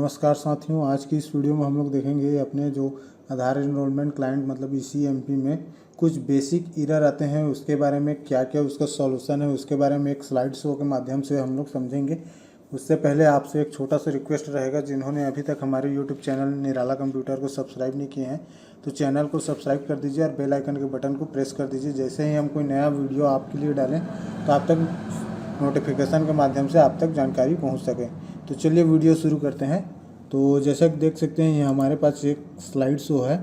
नमस्कार साथियों, आज की इस वीडियो में हम लोग देखेंगे अपने जो आधार एनरोलमेंट क्लाइंट मतलब ईसीएमपी में कुछ बेसिक एरर आते हैं, उसके बारे में क्या क्या उसका सॉल्यूशन है, उसके बारे में एक स्लाइड शो के माध्यम से हम लोग समझेंगे। उससे पहले आपसे एक छोटा सा रिक्वेस्ट रहेगा, जिन्होंने अभी तक हमारे यूट्यूब चैनल निराला कंप्यूटर को सब्सक्राइब नहीं किए हैं तो चैनल को सब्सक्राइब कर दीजिए और बेल आइकन के बटन को प्रेस कर दीजिए। जैसे ही हम कोई नया वीडियो आपके लिए डालें तो आप तक नोटिफिकेशन के माध्यम से आप तक जानकारी पहुंच सके। तो चलिए वीडियो शुरू करते हैं। तो जैसा कि देख सकते हैं, ये हमारे पास एक स्लाइड शो है।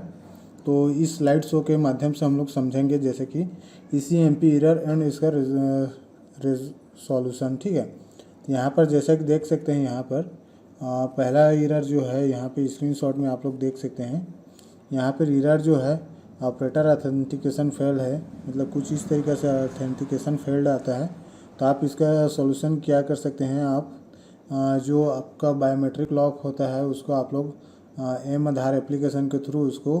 तो इस स्लाइड शो के माध्यम से हम लोग समझेंगे जैसे कि ईसीएमपी एरर एंड इसका सॉल्यूशन। ठीक है, यहाँ पर जैसा कि देख सकते हैं, यहाँ पर पहला एरर जो है, यहाँ पे स्क्रीनशॉट में आप लोग देख सकते हैं। यहाँ पर एरर जो है ऑपरेटर ऑथेंटिकेशन फेल है, मतलब कुछ इस तरीके से ऑथेंटिकेशन फेल्ड आता है। तो आप इसका सॉल्यूशन क्या कर सकते हैं, आप जो आपका बायोमेट्रिक लॉक होता है उसको आप लोग एम आधार एप्लीकेशन के थ्रू उसको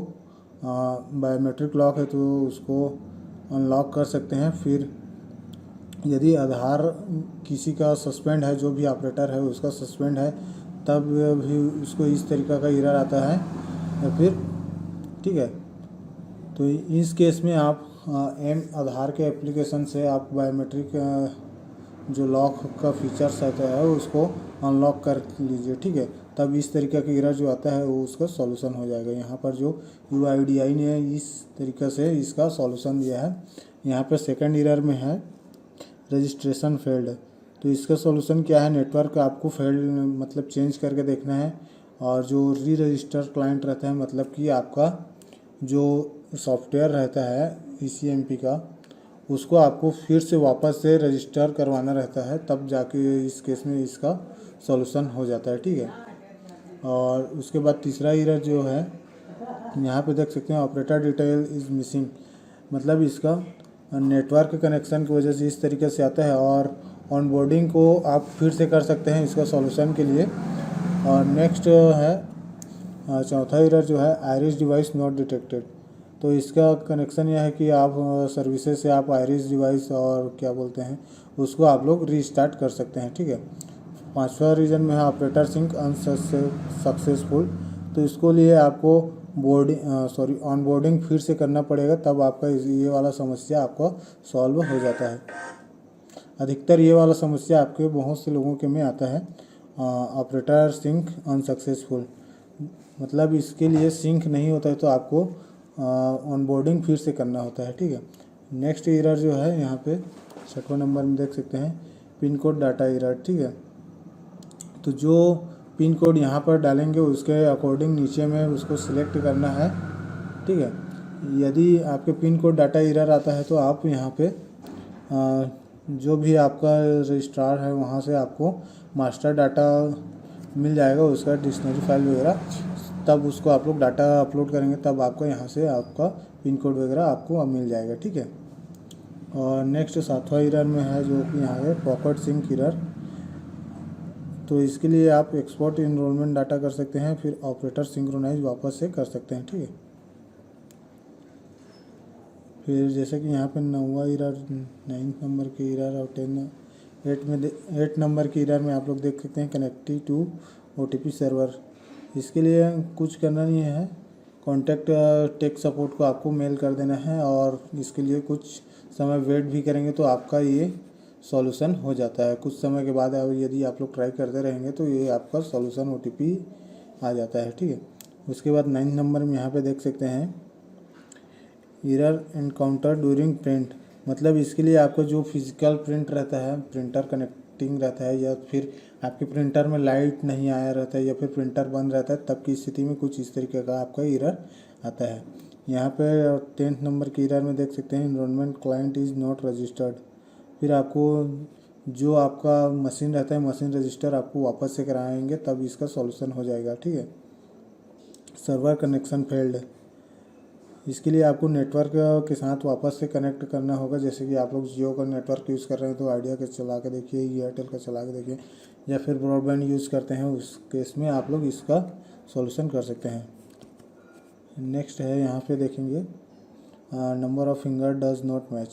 बायोमेट्रिक लॉक है तो उसको अनलॉक कर सकते हैं। फिर यदि आधार किसी का सस्पेंड है, जो भी ऑपरेटर है उसका सस्पेंड है, तब भी उसको इस तरीक़ा का एरर आता है। या फिर ठीक है, तो इस केस में आप एम आधार के एप्लीकेशन से आप बायोमेट्रिक जो लॉक का फीचर्स आता है उसको अनलॉक कर लीजिए। ठीक है, तब इस तरीके का एरर जो आता है वो उसका सॉल्यूशन हो जाएगा। यहाँ पर जो UIDI ने इस तरीके से इसका सॉल्यूशन दिया है। यहाँ पर सेकंड एरर में है रजिस्ट्रेशन फेल्ड। तो इसका सॉल्यूशन क्या है, नेटवर्क आपको फेल्ड मतलब चेंज करके देखना है, और जो री रजिस्टर क्लाइंट रहता है, मतलब कि आपका जो सॉफ्टवेयर रहता है ईसीएमपी का, उसको आपको फिर से वापस से रजिस्टर करवाना रहता है, तब जाके इस केस में इसका सॉल्यूशन हो जाता है। ठीक है, और उसके बाद तीसरा एरर जो है, यहाँ पे देख सकते हैं ऑपरेटर डिटेल इज़ मिसिंग, मतलब इसका नेटवर्क कनेक्शन की वजह से इस तरीके से आता है, और ऑनबोर्डिंग को आप फिर से कर सकते हैं इसका सॉल्यूशन के लिए। और नेक्स्ट है चौथा एरर जो है आयरिस डिवाइस नॉट डिटेक्टेड। तो इसका कनेक्शन यह है कि आप सर्विसेज से आप आयरिस डिवाइस और क्या बोलते हैं उसको आप लोग रीस्टार्ट कर सकते हैं। ठीक है, पांचवा रीजन में है ऑपरेटर सिंक अनसक्सेसफुल। तो इसको लिए आपको ऑनबोर्डिंग फिर से करना पड़ेगा, तब आपका ये वाला समस्या आपका सॉल्व हो जाता है। अधिकतर ये वाला समस्या आपके बहुत से लोगों के में आता है, ऑपरेटर सिंक अनसक्सेसफुल, मतलब इसके लिए सिंक नहीं होता है तो आपको ऑनबोर्डिंग फिर से करना होता है। ठीक है, नेक्स्ट एरर जो है यहाँ पे 6वां नंबर में देख सकते हैं पिन कोड डाटा एरर। ठीक है, तो जो पिन कोड यहाँ पर डालेंगे उसके अकॉर्डिंग नीचे में उसको सिलेक्ट करना है। ठीक है, यदि आपके पिन कोड डाटा एरर आता है तो आप यहाँ पे जो भी आपका रजिस्ट्रार है वहाँ से आपको मास्टर डाटा मिल जाएगा, उसका डिक्शनरी फाइल वगैरह, तब उसको आप लोग डाटा अपलोड करेंगे, तब आपको यहाँ से आपका पिन कोड वगैरह आपको मिल जाएगा। ठीक है, और नेक्स्ट 7वां एरर में है जो कि यहाँ है पॉकेट सिंक एरर। तो इसके लिए आप एक्सपोर्ट एनरोलमेंट डाटा कर सकते हैं, फिर ऑपरेटर सिंक्रोनाइज वापस से कर सकते हैं। ठीक है, फिर जैसे कि यहाँ पे 9वां एरर 9 नंबर के एरर और 8 नंबर के एरर में आप लोग देख सकते हैं कनेक्टिव टू OTP सर्वर। इसके लिए कुछ करना नहीं है, कॉन्टैक्ट टेक सपोर्ट को आपको मेल कर देना है, और इसके लिए कुछ समय वेट भी करेंगे तो आपका ये सॉल्यूशन हो जाता है। कुछ समय के बाद यदि आप लोग ट्राई करते रहेंगे तो ये आपका सॉल्यूशन OTP आ जाता है। ठीक है, उसके बाद 9 नंबर में यहाँ पे देख सकते हैं एरर एनकाउंटर ड्यूरिंग प्रिंट, मतलब इसके लिए आपका जो फिजिकल प्रिंट रहता है, प्रिंटर कनेक्टिंग रहता है, या फिर आपके प्रिंटर में लाइट नहीं आया रहता है, या फिर प्रिंटर बंद रहता है, तब की स्थिति में कुछ इस तरीके का आपका एरर आता है। यहाँ पे 10 नंबर के एरर में देख सकते हैं enrolment client is not registered. फिर आपको जो आपका मशीन रहता है, मशीन रजिस्टर आपको वापस से कराएंगे, तब इसका सॉल्यूशन हो जाएगा। ठीक है, सर्वर कनेक्शन फेल्ड, इसके लिए आपको नेटवर्क के साथ वापस से कनेक्ट करना होगा। जैसे कि आप लोग जियो का नेटवर्क यूज़ कर रहे हैं तो आइडिया का चला के देखिए, एयरटेल का चला के देखिए, या फिर ब्रॉडबैंड यूज़ करते हैं, उस केस में आप लोग इसका सॉल्यूशन कर सकते हैं। नेक्स्ट है यहाँ पे देखेंगे number of finger does not match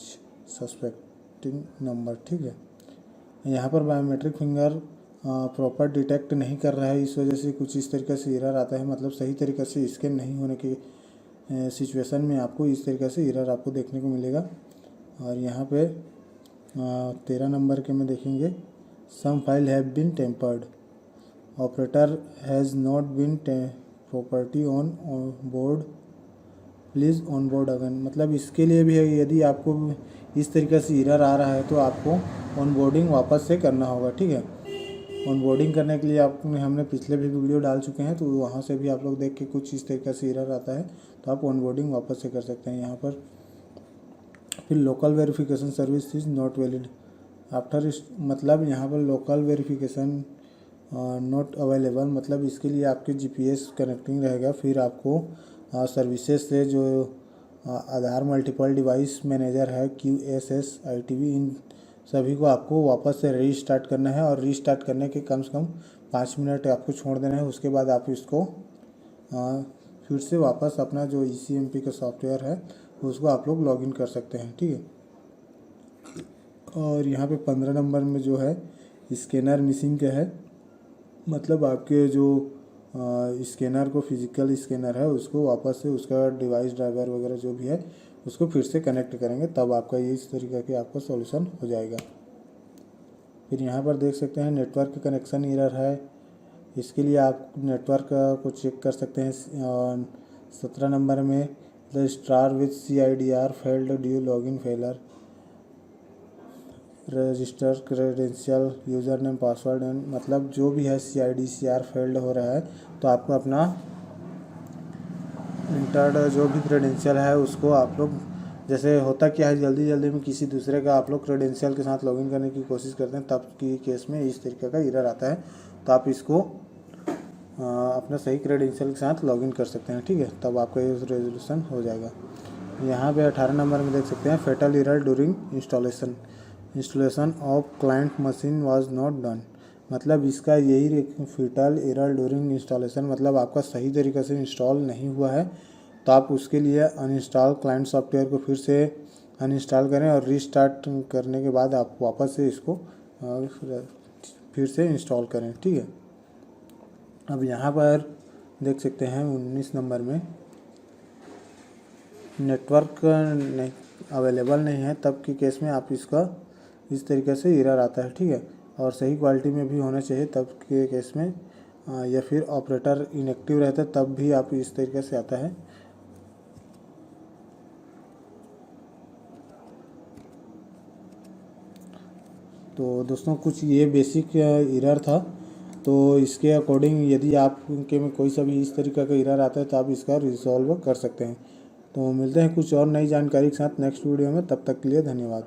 suspecting number. ठीक है, यहाँ पर बायोमेट्रिक फिंगर प्रॉपर डिटेक्ट नहीं कर रहा है, इस वजह से कुछ इस तरीके से एरर आता है, मतलब सही तरीके से स्कैन नहीं होने की सिचुएशन में आपको इस तरीके से एरर आपको देखने को मिलेगा। और यहाँ पे 13 नंबर के में देखेंगे, some file have been tampered, operator has not been property on board, please on board again. मतलब इसके लिए भी है, यदि आपको इस तरीके से एरर आ रहा है तो आपको ऑन बोर्डिंग वापस से करना होगा, ठीक है। ऑन बोर्डिंग करने के लिए हमने पिछले भी वीडियो डाल चुके हैं, तो वहाँ से भी आप लोग देख के कुछ इस तरीके से एरर आता है तो आप ऑन बोर्डिंग वापस से कर सकते हैं यहाँ पर। फिर local verification service is not valid after, मतलब यहाँ पर लोकल वेरिफिकेशन नॉट अवेलेबल, मतलब इसके लिए आपके जीपीएस कनेक्टिंग रहेगा। फिर आपको सर्विसेज से जो आधार मल्टीपल डिवाइस मैनेजर है, QSS ITV, इन सभी को आपको वापस से रीस्टार्ट करना है। और रीस्टार्ट करने के कम से कम 5 मिनट आपको छोड़ देना है। उसके बाद आप इसको फिर से वापस अपना जो ECMP का सॉफ्टवेयर है उसको आप लोग लॉगिन कर सकते हैं, ठीक है। और यहाँ पे 15 नंबर में जो है स्कैनर मिसिंग का है, मतलब आपके जो स्कैनर को फिजिकल स्कैनर है उसको वापस से उसका डिवाइस ड्राइवर वगैरह जो भी है उसको फिर से कनेक्ट करेंगे, तब आपका ये इस तरीके के आपका सॉल्यूशन हो जाएगा। फिर यहाँ पर देख सकते हैं नेटवर्क कनेक्शन एरर है, इसके लिए आप नेटवर्क को चेक कर सकते हैं। 17 नंबर में the star with CIDR failed due login failure, register credential user name password and, मतलब जो भी है CIDR फेल्ड हो रहा है तो आपको अपना इंटर्ड जो भी क्रेडेंशियल है उसको आप लोग, जैसे होता क्या है जल्दी जल्दी में किसी दूसरे का आप लोग क्रेडेंशियल के साथ लॉगिन करने की कोशिश करते हैं, तब की केस में इस तरीके का एरर आता है। तो आप इसको अपना सही क्रेडेंशियल के साथ लॉगिन कर सकते हैं, ठीक है, तब आपका ये रेजोल्यूशन हो जाएगा। यहाँ पे 18 नंबर में देख सकते हैं fatal error during installation of client machine was not done, मतलब इसका यही फेटल एरर ड्यूरिंग इंस्टॉलेशन, मतलब आपका सही तरीके से इंस्टॉल नहीं हुआ है, तो आप उसके लिए अनइंस्टॉल क्लाइंट सॉफ्टवेयर को फिर से अनइंस्टॉल करें और रीस्टार्ट करने के बाद आप वापस से इसको फिर से इंस्टॉल करें, ठीक है। अब यहाँ पर देख सकते हैं 19 नंबर में नेटवर्क नहीं अवेलेबल नहीं है, तब के केस में आप इसका इस तरीके से एरर आता है, ठीक है। और सही क्वालिटी में भी होना चाहिए तब के केस में, या फिर ऑपरेटर इनएक्टिव रहता है तब भी आप इस तरीके से आता है। तो दोस्तों कुछ ये बेसिक एरर था, तो इसके अकॉर्डिंग यदि आपके में कोई सा भी इस तरीके का एरर आता है तो आप इसका रिजॉल्व कर सकते हैं। तो मिलते हैं कुछ और नई जानकारी के साथ नेक्स्ट वीडियो में, तब तक के लिए धन्यवाद।